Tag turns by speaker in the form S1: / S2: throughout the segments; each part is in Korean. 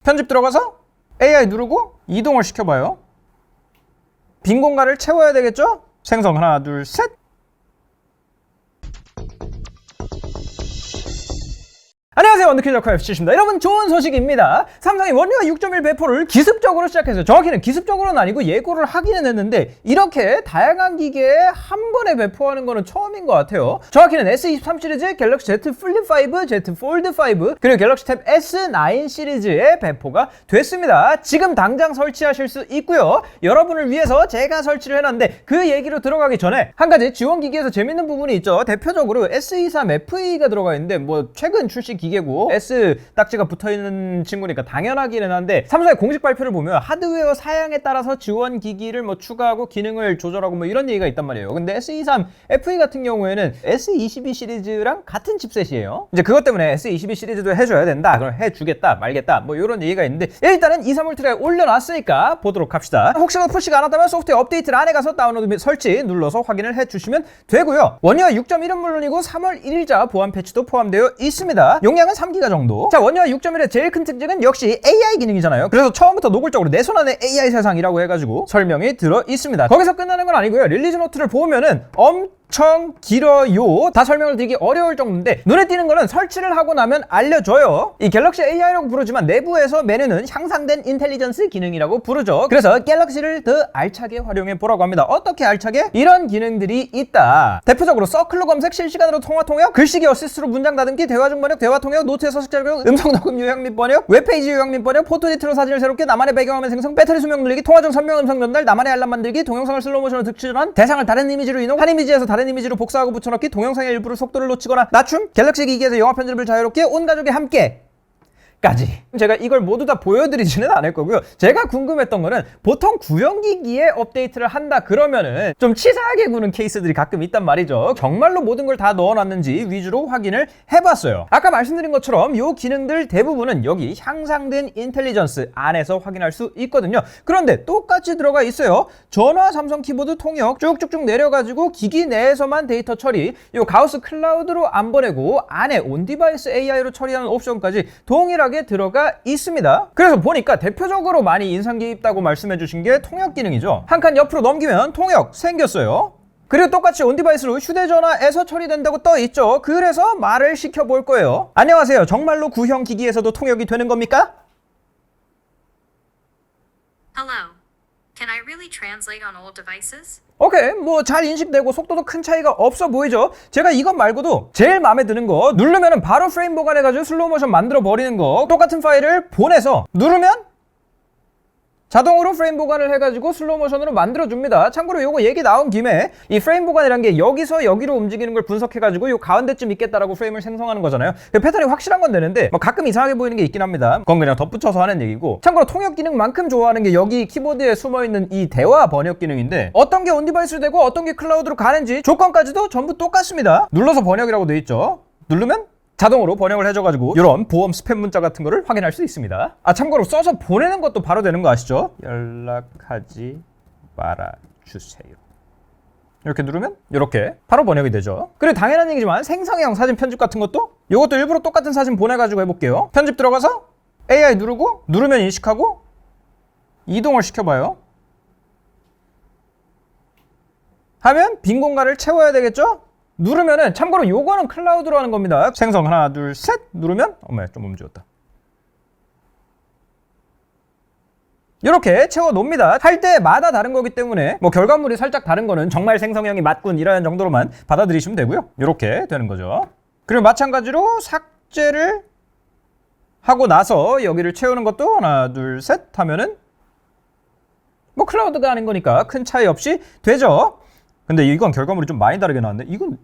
S1: 편집 들어가서 AI 누르고 이동을 시켜봐요. 빈 공간을 채워야 되겠죠? 생성 하나 둘 셋. 안녕하세요, 원더킬러커 F7입니다. 여러분, 좋은 소식입니다. 삼성이 원유아 6.1 배포를 기습적으로 시작했어요. 정확히는 기습적으로는 아니고 예고를 하기는 했는데 이렇게 다양한 기계에 한 번에 배포하는 거는 처음인 것 같아요. 정확히는 S23 시리즈, 갤럭시 Z 플립 5, Z 폴드 5, 그리고 갤럭시 탭 S9 시리즈에 배포가 됐습니다. 지금 당장 설치하실 수 있고요. 여러분을 위해서 제가 설치를 해놨는데 그 얘기로 들어가기 전에 한 가지 지원 기기에서 재밌는 부분이 있죠. 대표적으로 S23FE가 들어가 있는데 뭐 최근 출시 기계고 S 딱지가 붙어있는 친구니까 당연하기는 한데 삼성의 공식 발표를 보면 하드웨어 사양에 따라서 지원 기기를 뭐 추가하고 기능을 조절하고 뭐 이런 얘기가 있단 말이에요. 근데 S23FE 같은 경우에는 S22 시리즈랑 같은 칩셋이에요. 이제 그것 때문에 S22 시리즈도 해줘야 된다, 그럼 해주겠다 말겠다 뭐 이런 얘기가 있는데 일단은 2.3 울트라에 올려놨으니까 보도록 합시다. 혹시라도 푸시가 안 왔다면 소프트웨어 업데이트를 안에 가서 다운로드 및 설치 눌러서 확인을 해주시면 되고요. 원유아 6.1은 물론이고 3월 1일자 보안 패치도 포함되어 있습니다. 용량은 3기가 정도. 자, 원유아 6.1의 제일 큰 특징은 역시 AI 기능이잖아요. 그래서 처음부터 노골적으로 내 손 안에 AI 세상이라고 해가지고 설명이 들어 있습니다. 거기서 끝나는 건 아니고요. 릴리즈 노트를 보면은 엄청 길어요. 다 설명을 드리기 어려울 정도인데 눈에 띄는 거는 설치를 하고 나면 알려줘요. 이 갤럭시 AI라고 부르지만 내부에서 메뉴는 향상된 인텔리전스 기능이라고 부르죠. 그래서 갤럭시를 더 알차게 활용해 보라고 합니다. 어떻게 알차게? 이런 기능들이 있다. 대표적으로 서클로 검색, 실시간으로 통화 통역, 글씨기 어시스트로 문장 다듬기, 대화 중 번역, 대화 통역, 노트에 서식 자료, 음성 녹음 요약 및 번역, 웹페이지 요약 및 번역, 포토디트로 사진을 새롭게, 나만의 배경화면 생성, 배터리 수명 늘리기, 통화 중 선명 음성 전달, 나만의 알람 만들기, 동영상을 슬로우모션으로 득출한, 대상을 다른 이미지로 이동, 한 이미지에서 다른 이미지로 복사하고 붙여넣기, 동영상의 일부를 속도를 놓치거나 낮춤, 갤럭시 기기에서 영화 편집을 자유롭게, 온 가족이 함께 까지. 제가 이걸 모두 다 보여드리지는 않을 거고요. 제가 궁금했던 거는 보통 구형기기에 업데이트를 한다 그러면은 좀 치사하게 구는 케이스들이 가끔 있단 말이죠. 정말로 모든 걸 다 넣어놨는지 위주로 확인을 해봤어요. 아까 말씀드린 것처럼 이 기능들 대부분은 여기 향상된 인텔리전스 안에서 확인할 수 있거든요. 그런데 똑같이 들어가 있어요. 전화, 삼성 키보드 통역 쭉쭉쭉 내려가지고 기기 내에서만 데이터 처리, 이 가우스 클라우드로 안 보내고 안에 온디바이스 AI로 처리하는 옵션까지 동일하게 들어가 있습니다. 그래서 보니까 대표적으로 많이 인상 깊다고 말씀해 주신 게 통역 기능이죠. 한 칸 옆으로 넘기면 통역 생겼어요. 그리고 똑같이 온디바이스로 휴대전화에서 처리된다고 떠 있죠. 그래서 말을 시켜볼 거예요. 안녕하세요. 정말로 구형 기기에서도 통역이 되는 겁니까?
S2: Hello. Can I really translate on old devices?
S1: 오케이, 뭐 잘 인식되고 속도도 큰 차이가 없어 보이죠? 제가 이것 말고도 제일 마음에 드는 거, 누르면은 바로 프레임 보관해가지고 슬로우 모션 만들어 버리는 거, 똑같은 파일을 보내서 누르면 자동으로 프레임 보관을 해가지고 슬로우 모션으로 만들어줍니다. 참고로 요거 얘기 나온 김에 이 프레임 보관이란 게 여기서 여기로 움직이는 걸 분석해가지고 요 가운데쯤 있겠다라고 프레임을 생성하는 거잖아요. 그 패턴이 확실한 건 되는데 뭐 가끔 이상하게 보이는 게 있긴 합니다. 그건 그냥 덧붙여서 하는 얘기고, 참고로 통역 기능만큼 좋아하는 게 여기 키보드에 숨어있는 이 대화 번역 기능인데 어떤 게 온디바이스로 되고 어떤 게 클라우드로 가는지 조건까지도 전부 똑같습니다. 눌러서 번역이라고 돼 있죠. 누르면 자동으로 번역을 해줘가지고 이런 보험 스팸 문자 같은 거를 확인할 수 있습니다. 아, 참고로 써서 보내는 것도 바로 되는 거 아시죠? 연락하지 말아주세요. 이렇게 누르면 이렇게 바로 번역이 되죠. 그리고 당연한 얘기지만 생성형 사진 편집 같은 것도 이것도 일부러 똑같은 사진 보내가지고 해볼게요. 편집 들어가서 AI 누르고 누르면 인식하고 이동을 시켜봐요. 하면 빈 공간을 채워야 되겠죠? 누르면은, 참고로 요거는 클라우드로 하는 겁니다. 생성 하나 둘 셋 누르면, 어머 좀 움직였다. 이렇게 채워 놓습니다. 할 때마다 다른 거기 때문에 뭐 결과물이 살짝 다른 거는 정말 생성형이 맞군 이라는 정도로만 받아들이시면 되고요. 이렇게 되는 거죠. 그리고 마찬가지로 삭제를 하고 나서 여기를 채우는 것도 하나 둘 셋 하면은 뭐 클라우드가 아닌 거니까 큰 차이 없이 되죠. 근데 이건 결과물이 좀 많이 다르게 나왔네. 이건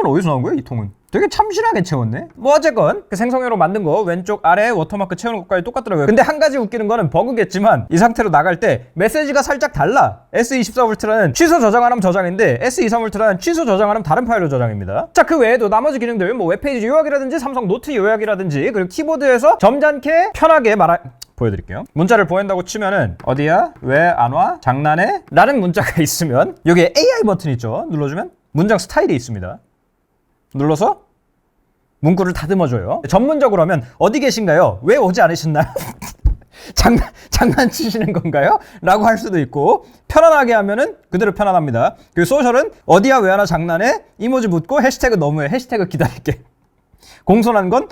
S1: 어디서 나온 거야, 이 통은? 되게 참신하게 채웠네. 뭐 어쨌건 그 생성형으로 만든 거 왼쪽 아래 워터마크 채우는 것까지 똑같더라고요. 근데 한 가지 웃기는 거는 버그겠지만 이 상태로 나갈 때 메시지가 살짝 달라. S24 울트라는 취소 저장하라면 저장인데 S23 울트라는 취소 저장하라면 다른 파일로 저장입니다. 자, 그 외에도 나머지 기능들 뭐 웹페이지 요약이라든지 삼성 노트 요약이라든지, 그리고 키보드에서 점잖게 편하게 보여드릴게요. 문자를 보낸다고 치면은 어디야? 왜 안 와? 장난해? 라는 문자가 있으면 여기에 AI 버튼 있죠? 눌러주면 문장 스타일이 있습니다. 눌러서 문구를 다듬어줘요. 전문적으로 하면 어디 계신가요? 왜 오지 않으셨나요? 장난치시는 건가요? 라고 할 수도 있고, 편안하게 하면은 그대로 편안합니다. 그리고 소셜은 어디야 왜 하나 장난해? 이모지 묻고 해시태그 너무해. 해시태그 기다릴게. 공손한 건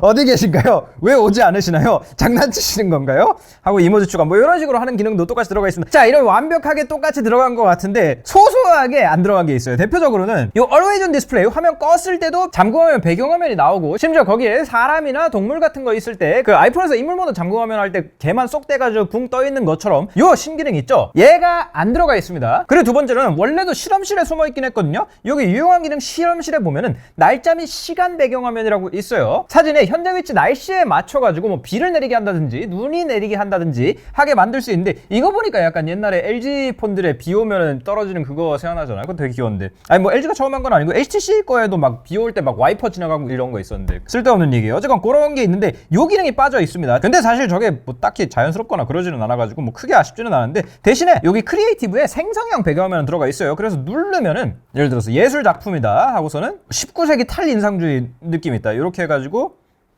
S1: 어디 계신가요? 왜 오지 않으시나요? 장난치시는 건가요? 하고 이모지 추가 뭐 이런 식으로 하는 기능도 똑같이 들어가 있습니다. 자, 이런 완벽하게 똑같이 들어간 것 같은데 소소하게 안 들어간 게 있어요. 대표적으로는 이 Always on Display 화면 껐을 때도 잠금화면 배경화면이 나오고, 심지어 거기에 사람이나 동물 같은 거 있을 때 그 아이폰에서 인물 모드 잠금화면 할 때 걔만 쏙 떼가지고 붕 떠 있는 것처럼 요 신기능 있죠? 얘가 안 들어가 있습니다. 그리고 두 번째는 원래도 실험실에 숨어 있긴 했거든요. 여기 유용한 기능 실험실에 보면은 날짜 및 시간 배경화면이라고 있어요. 사진에 현재 위치 날씨에 맞춰가지고 뭐 비를 내리게 한다든지 눈이 내리게 한다든지 하게 만들 수 있는데, 이거 보니까 약간 옛날에 LG 폰들에 비 오면 떨어지는 그거 생각나잖아요. 그거 되게 귀여운데, 아니 뭐 LG가 처음 한 건 아니고 HTC 거에도 막 비 올 때 막 와이퍼 지나가고 이런 거 있었는데 쓸데없는 얘기예요. 어쨌건 그런 게 있는데 요 기능이 빠져 있습니다. 근데 사실 저게 뭐 딱히 자연스럽거나 그러지는 않아가지고 뭐 크게 아쉽지는 않은데, 대신에 여기 크리에이티브에 생성형 배경화면 들어가 있어요. 그래서 누르면은 예를 들어서 예술 작품이다 하고서는 19세기 탈인상주의 느낌이 있다 이렇게 해가지고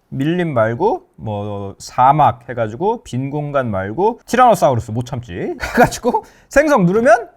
S1: 밀림 말고 뭐 사막 해가지고 빈 공간 말고 티라노사우루스 못 참지 해가지고 생성 누르면,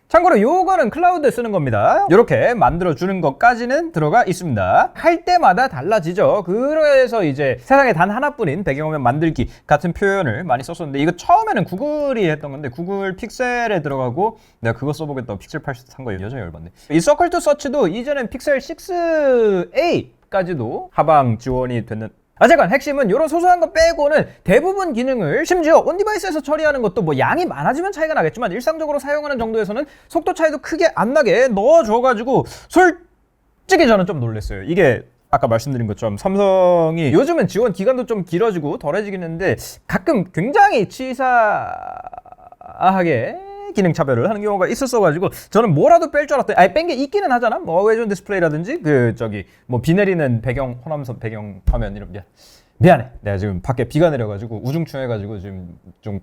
S1: 참고로 요거는 클라우드에 쓰는 겁니다. 이렇게 만들어주는 것까지는 들어가 있습니다. 할 때마다 달라지죠. 그래서 이제 세상에 단 하나뿐인 배경화면 만들기 같은 표현을 많이 썼었는데, 이거 처음에는 구글이 했던 건데 구글 픽셀에 들어가고 내가 그거 써보겠다고 픽셀 80 산 거예요. 여전히 열받네. 이 서클 투 서치도 이제는 픽셀 6a 까지도 하방 지원이 됐는. 어쨌건 핵심은 이런 소소한 거 빼고는 대부분 기능을, 심지어 온디바이스에서 처리하는 것도 뭐 양이 많아지면 차이가 나겠지만 일상적으로 사용하는 정도에서는 속도 차이도 크게 안 나게 넣어줘가지고 솔직히 저는 좀 놀랐어요. 이게 아까 말씀드린 것처럼 삼성이 요즘은 지원 기간도 좀 길어지고 덜해지긴 했는데 가끔 굉장히 치사하게 기능 차별을 하는 경우가 있었어가지고 저는 뭐라도 뺄 줄 알았더니, 아니 뺀 게 있기는 하잖아. 뭐 Always on Display라든지 그 저기 뭐 비 내리는 배경 호남선 배경 화면 이런. 미안해. 내가 지금 밖에 비가 내려가지고 우중충해가지고 지금 좀.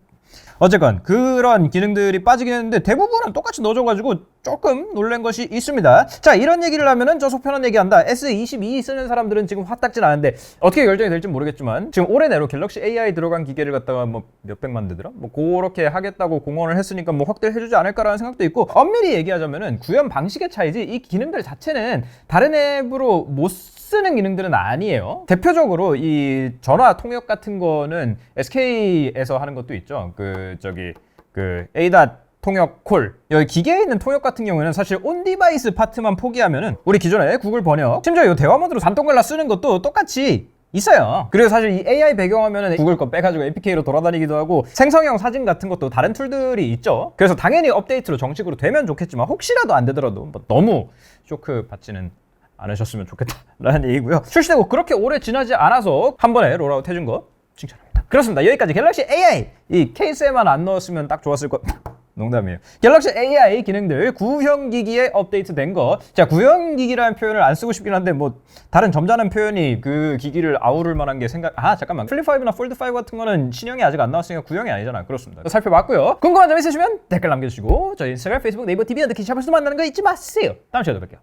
S1: 어쨌건 그런 기능들이 빠지긴 했는데 대부분은 똑같이 넣어줘가지고 조금 놀란 것이 있습니다. 자, 이런 얘기를 하면은 저 속편한 얘기한다. S22 쓰는 사람들은 지금 화딱진 않은데 어떻게 결정이 될지 모르겠지만, 지금 올해 내로 갤럭시 AI 들어간 기계를 갖다가 뭐 몇백만 대더라? 뭐 그렇게 하겠다고 공언을 했으니까 뭐 확대를 해주지 않을까라는 생각도 있고, 엄밀히 얘기하자면은 구현 방식의 차이지 이 기능들 자체는 다른 앱으로 못 쓰는 기능들은 아니에요. 대표적으로 이 전화 통역 같은 거는 SK에서 하는 것도 있죠. 그 ADA 통역 콜, 여기 기계에 있는 통역 같은 경우에는 사실 온 디바이스 파트만 포기하면은 우리 기존에 구글 번역, 심지어 이 대화 모드로 단동갈라 쓰는 것도 똑같이 있어요. 그리고 사실 이 AI 배경화면은 구글 거 빼가지고 APK로 돌아다니기도 하고 생성형 사진 같은 것도 다른 툴들이 있죠. 그래서 당연히 업데이트로 정식으로 되면 좋겠지만 혹시라도 안 되더라도 뭐 너무 쇼크 받지는 않으셨으면 좋겠다라는 얘기고요. 출시되고 그렇게 오래 지나지 않아서 한 번에 롤아웃 해준 거 칭찬합니다. 그렇습니다. 여기까지 갤럭시 AI 이 케이스에만 안 넣었으면 딱 좋았을 것. 농담이에요. 갤럭시 AI 기능들 구형기기에 업데이트된 거. 자, 구형기기라는 표현을 안 쓰고 싶긴 한데 뭐 다른 점잖은 표현이 그 기기를 아우를 만한 게 잠깐만, 플립5나 폴드5 같은 거는 신형이 아직 안 나왔으니까 구형이 아니잖아. 그렇습니다. 살펴봤고요. 궁금한 점 있으시면 댓글 남겨주시고 저희 인스타그램, 페이스북, 네이버 TV, 언더키 샵에서 만나는 거 잊지 마세요. 다음 시간에 뵐게요.